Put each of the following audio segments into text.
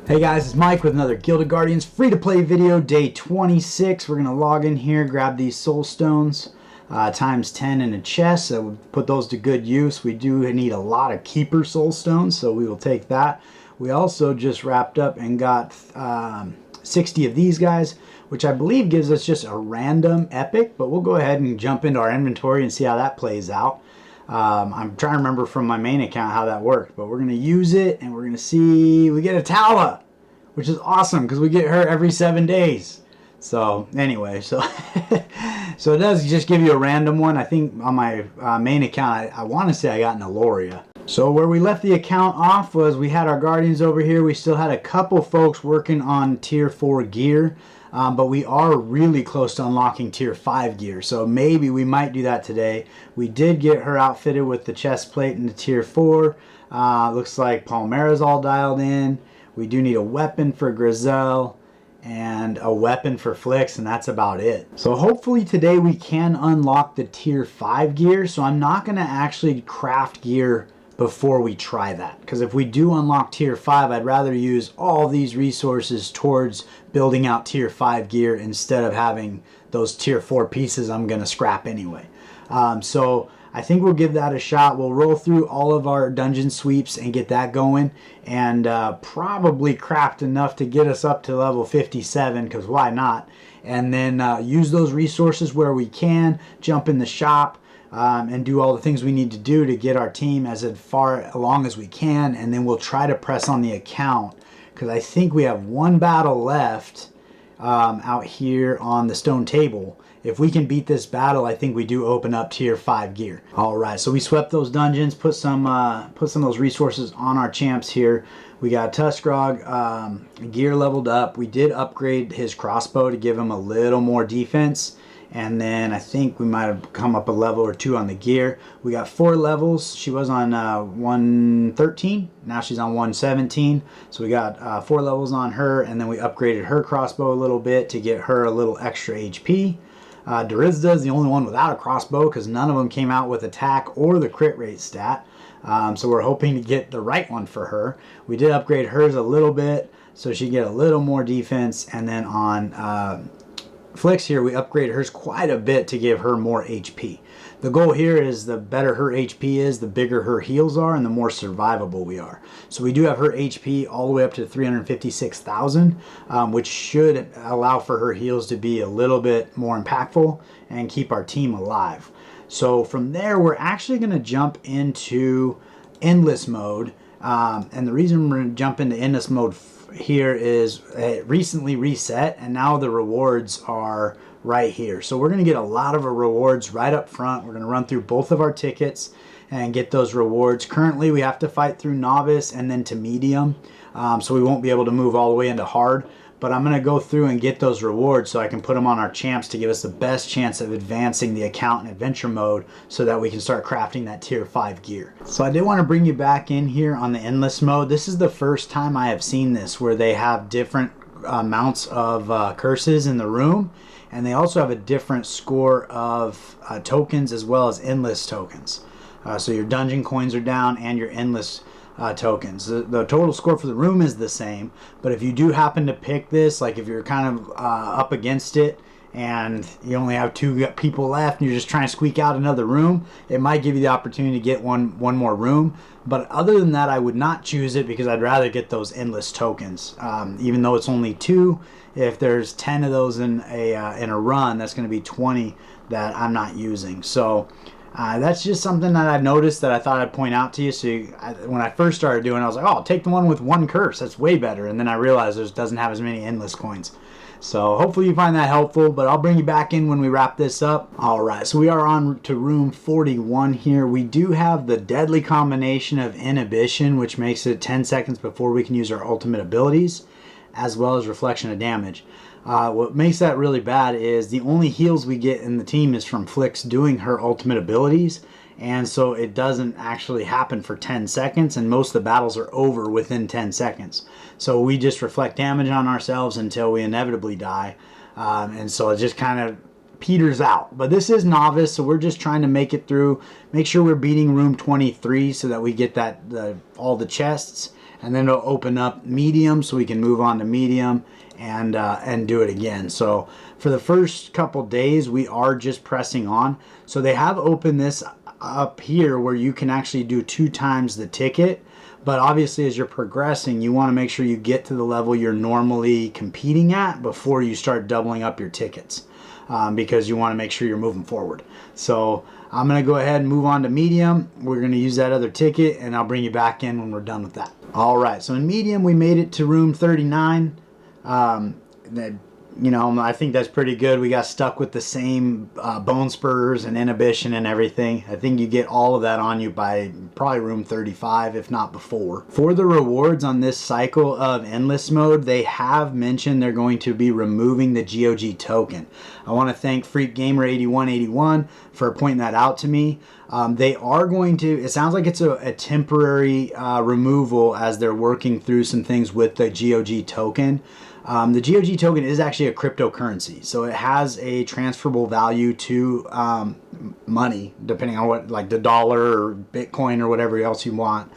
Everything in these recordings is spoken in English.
Hey guys, it's Mike with another Gilded Guardians free-to-play video, day 26. We're going to log in here, grab these soul stones, times 10 in a chest, so we'll put those to good use. We do need a lot of keeper soul stones, so we will take that. We also just wrapped up and got 60 of these guys, which I believe gives us just a random epic, but we'll go ahead and jump into our inventory and see how that plays out. I'm trying to remember from my main account how that worked, but we're going to use it and we're going to see, we get a Tala, which is awesome because we get her every 7 days. So anyway, so it does just give you a random one. I think on my main account, I want to say I got an Aloria. So where we left the account off was we had our Guardians over here. We still had a couple folks working on tier 4 gear. But we are really close to unlocking tier 5 gear, so maybe we might do that today. We did get her outfitted with the chest plate in the tier 4. Looks like Palmera's all dialed in. We do need a weapon for Grizel and a weapon for Flix, and that's about it. So hopefully today we can unlock the tier 5 gear, so I'm not going to actually craft gear before we try that, because if we do unlock tier 5, I'd rather use all these resources towards building out tier 5 gear instead of having those tier 4 pieces I'm going to scrap anyway. So I think we'll give that a shot. We'll roll through all of our dungeon sweeps and get that going, and probably craft enough to get us up to level 57, because why not? And then use those resources where we can, jump in the shop, and do all the things we need to do to get our team as far along as we can, and then we'll try to press on the account, because I think we have one battle left out here on the stone table. If we can beat this battle, I think we do open up tier 5 gear. Alright, so we swept those dungeons, put some of those resources on our champs here. We got Tuskrog gear leveled up. We did upgrade his crossbow to give him a little more defense. And then I think we might have come up a level or 2 on the gear. We got 4 levels. She was on 113. Now she's on 117. So we got 4 levels on her. And then we upgraded her crossbow a little bit to get her a little extra HP. Durizda is the only one without a crossbow because none of them came out with attack or the crit rate stat. So we're hoping to get the right one for her. We did upgrade hers a little bit so she get a little more defense. And then on Flix here, we upgraded hers quite a bit to give her more HP. The goal here is the better her HP is, the bigger her heals are, and the more survivable we are. So we do have her HP all the way up to 356,000, which should allow for her heals to be a little bit more impactful and keep our team alive. So from there, we're actually going to jump into endless mode. And the reason we're going to jump into endless mode here is it recently reset, and now the rewards are right here. So we're going to get a lot of our rewards right up front. We're going to run through both of our tickets and get those rewards. Currently we have to fight through novice and then to medium, so we won't be able to move all the way into hard, but I'm going to go through and get those rewards so I can put them on our champs to give us the best chance of advancing the account in adventure mode so that we can start crafting that tier 5 gear. So I did want to bring you back in here on the endless mode. This is the first time I have seen this where they have different amounts of curses in the room, and they also have a different score of tokens as well as endless tokens. So your dungeon coins are down and your endless tokens. The total score for the room is the same, but if you do happen to pick this, like if you're kind of up against it and you only have 2 people left and you're just trying to squeak out another room, it might give you the opportunity to get one more room. But other than that, I would not choose it because I'd rather get those endless tokens. Even though it's only 2, if there's 10 of those in a run, that's going to be 20 that I'm not using. So that's just something that I've noticed that I thought I'd point out to you. So when I first started doing it, I was like, oh, I'll take the one with 1 curse. That's way better. And then I realized it doesn't have as many endless coins. So hopefully you find that helpful, but I'll bring you back in when we wrap this up. Alright, so we are on to room 41 here. We do have the deadly combination of inhibition, which makes it 10 seconds before we can use our ultimate abilities, as well as reflection of damage. What makes that really bad is the only heals we get in the team is from Flix doing her ultimate abilities, and so it doesn't actually happen for 10 seconds, and most of the battles are over within 10 seconds. So we just reflect damage on ourselves until we inevitably die, and so it just kind of peters out. But this is novice, so we're just trying to make it through, make sure we're beating room 23 so that we get that all the chests, and then it'll open up medium, so we can move on to medium and do it again. So for the first couple days, we are just pressing on. So they have opened this up here where you can actually do 2 times the ticket. But obviously, as you're progressing, you want to make sure you get to the level you're normally competing at before you start doubling up your tickets, because you want to make sure you're moving forward. So I'm going to go ahead and move on to medium. We're going to use that other ticket, and I'll bring you back in when we're done with that. All right, so in medium, we made it to room 39. You know, I think that's pretty good. We got stuck with the same bone spurs and inhibition and everything. I think you get all of that on you by probably room 35, if not before. For the rewards on this cycle of endless mode, they have mentioned they're going to be removing the GOG token. I want to thank FreakGamer8181 for pointing that out to me. They are going to, it sounds like it's a temporary removal as they're working through some things with the GOG token. The GOG token is actually a cryptocurrency, so it has a transferable value to money, depending on what, like the dollar or Bitcoin or whatever else you want.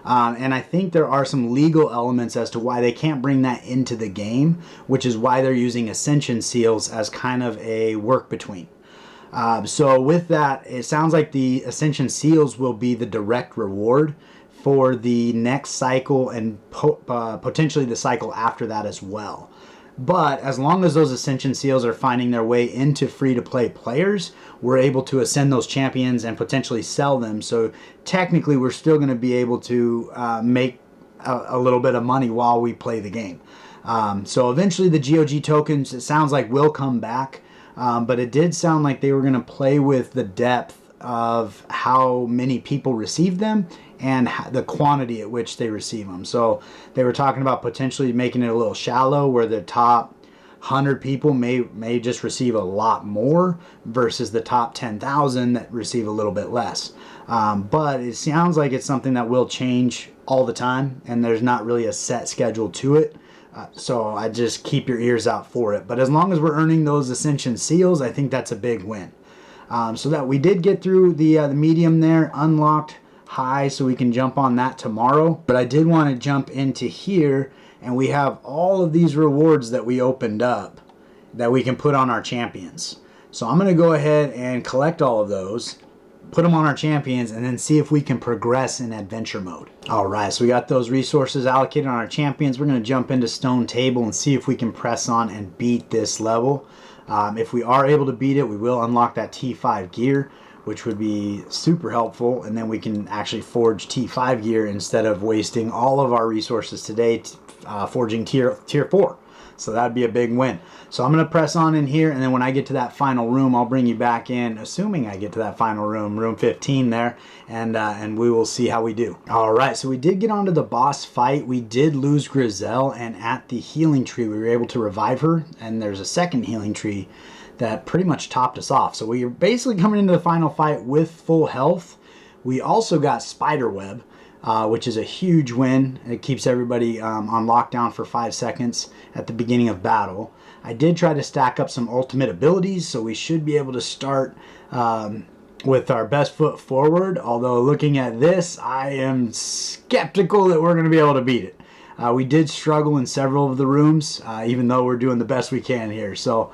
And I think there are some legal elements as to why they can't bring that into the game, which is why they're using Ascension Seals as kind of a work between. So with that, it sounds like the Ascension Seals will be the direct reward for the next cycle and potentially the cycle after that as well. But as long as those Ascension Seals are finding their way into free-to-play players, we're able to ascend those champions and potentially sell them. So technically, we're still going to be able to make a little bit of money while we play the game. So eventually the GOG tokens, it sounds like, will come back. But it did sound like they were going to play with the depth of how many people receive them and the quantity at which they receive them. So they were talking about potentially making it a little shallow where the top 100 people may just receive a lot more versus the top 10,000 that receive a little bit less. But it sounds like it's something that will change all the time, and there's not really a set schedule to it. So I just keep your ears out for it. But as long as we're earning those Ascension Seals, I think that's a big win. So that we did get through the medium there, unlocked high, so we can jump on that tomorrow. But I did want to jump into here, and we have all of these rewards that we opened up that we can put on our champions. So I'm going to go ahead and collect all of those, put them on our champions, and then see if we can progress in adventure mode. All right, so we got those resources allocated on our champions. We're going to jump into Stone Table and see if we can press on and beat this level. If we are able to beat it, we will unlock that T5 gear, which would be super helpful, and then we can actually forge T5 gear instead of wasting all of our resources today forging tier 4. So that'd be a big win. So I'm going to press on in here, and then when I get to that final room, I'll bring you back in, assuming I get to that final room, room 15 there, and we will see how we do. All right, so we did get onto the boss fight. We did lose Grizel, and at the healing tree, we were able to revive her, and there's a second healing tree that pretty much topped us off. So we are basically coming into the final fight with full health. We also got Spiderweb, which is a huge win. It keeps everybody on lockdown for 5 seconds at the beginning of battle. I did try to stack up some ultimate abilities, so we should be able to start with our best foot forward. Although looking at this, I am skeptical that we're going to be able to beat it. We did struggle in several of the rooms, even though we're doing the best we can here. So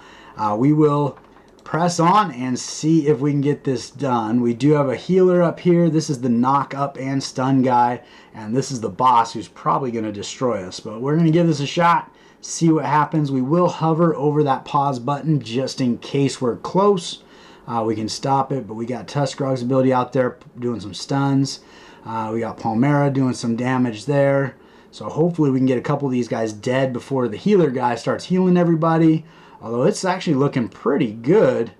we will press on and see if we can get this done. We do have a healer up here. This is the knock up and stun guy, and this is the boss who's probably going to destroy us, but we're going to give this a shot, see what happens. We will hover over that pause button just in case we're close. We can stop it, but we got Tuskrog's ability out there doing some stuns. We got Palmera doing some damage there, so hopefully we can get a couple of these guys dead before the healer guy starts healing everybody. Although it's actually looking pretty good.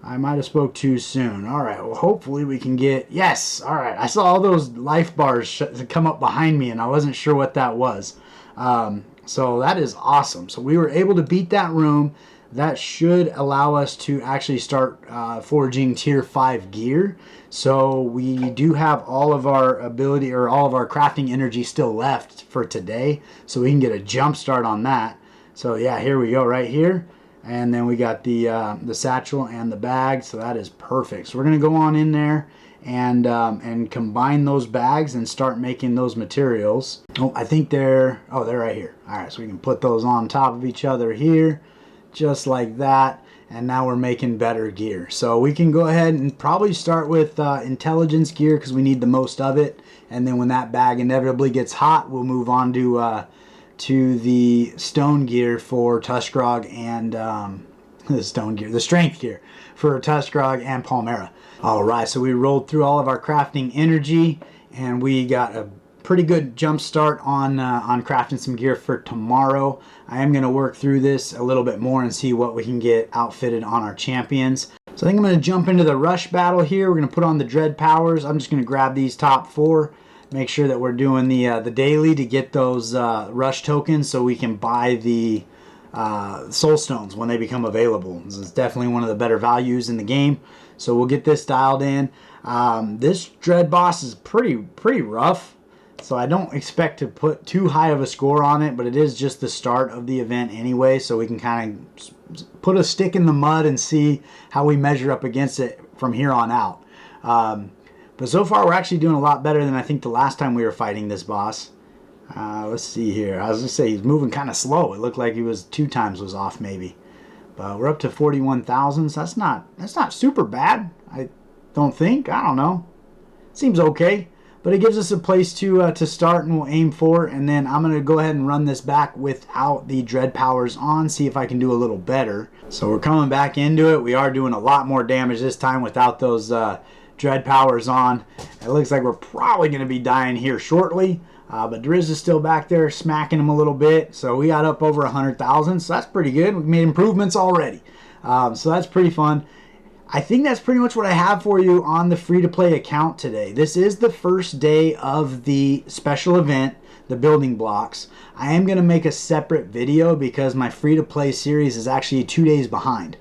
I might have spoke too soon. All right, well, hopefully we can get... Yes! All right, I saw all those life bars come up behind me, and I wasn't sure what that was. So that is awesome. So we were able to beat that room. That should allow us to actually start forging tier 5 gear. So we do have all of our ability, or all of our crafting energy still left for today. So we can get a jump start on that. So yeah, here we go right here. And then we got the satchel and the bag, so that is perfect. So we're going to go on in there and combine those bags and start making those materials. Oh, I think they're right here. All right, so we can put those on top of each other here, just like that. And now we're making better gear. So we can go ahead and probably start with intelligence gear because we need the most of it. And then when that bag inevitably gets hot, we'll move on to the stone gear for Tuskrog and the strength gear for Tuskrog and Palmera. All right, so we rolled through all of our crafting energy, and we got a pretty good jump start on crafting some gear for tomorrow. I am going to work through this a little bit more and see what we can get outfitted on our champions. So I think I'm going to jump into the rush battle here. We're going to put on the dread powers. I'm just going to grab these top 4, make sure that we're doing the daily to get those rush tokens so we can buy the soul stones when they become available. This is definitely one of the better values in the game. So we'll get this dialed in. This dread boss is pretty rough, so I don't expect to put too high of a score on it, but it is just the start of the event anyway, so we can kind of put a stick in the mud and see how we measure up against it from here on out. But so far we're actually doing a lot better than I think the last time we were fighting this boss. Let's see here. I was going to say he's moving kind of slow. It looked like he was 2 times was off maybe. But we're up to 41,000, so that's not super bad. I don't think. I don't know. Seems okay. But it gives us a place to start, and we'll aim for. And then I'm going to go ahead and run this back without the dread powers on, see if I can do a little better. So we're coming back into it. We are doing a lot more damage this time without those dread powers on. It looks like we're probably going to be dying here shortly. But Driz is still back there smacking him a little bit. So we got up over 100,000. So that's pretty good. We've made improvements already. So that's pretty fun. I think that's pretty much what I have for you on the free-to-play account today. This is the first day of the special event, the building blocks. I am going to make a separate video because my free-to-play series is actually 2 days behind.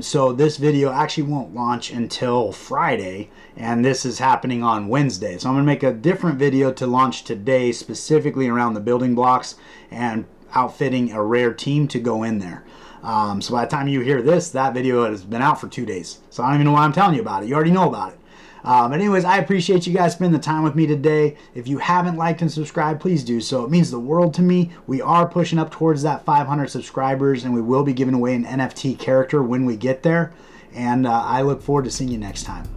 So this video actually won't launch until Friday, and this is happening on Wednesday. So I'm going to make a different video to launch today specifically around the building blocks and outfitting a rare team to go in there. So by the time you hear this, that video has been out for 2 days. So I don't even know why I'm telling you about it. You already know about it. But anyways, I appreciate you guys spending the time with me today. If you haven't liked and subscribed, please do so. It means the world to me. We are pushing up towards that 500 subscribers, and we will be giving away an NFT character when we get there. And I look forward to seeing you next time.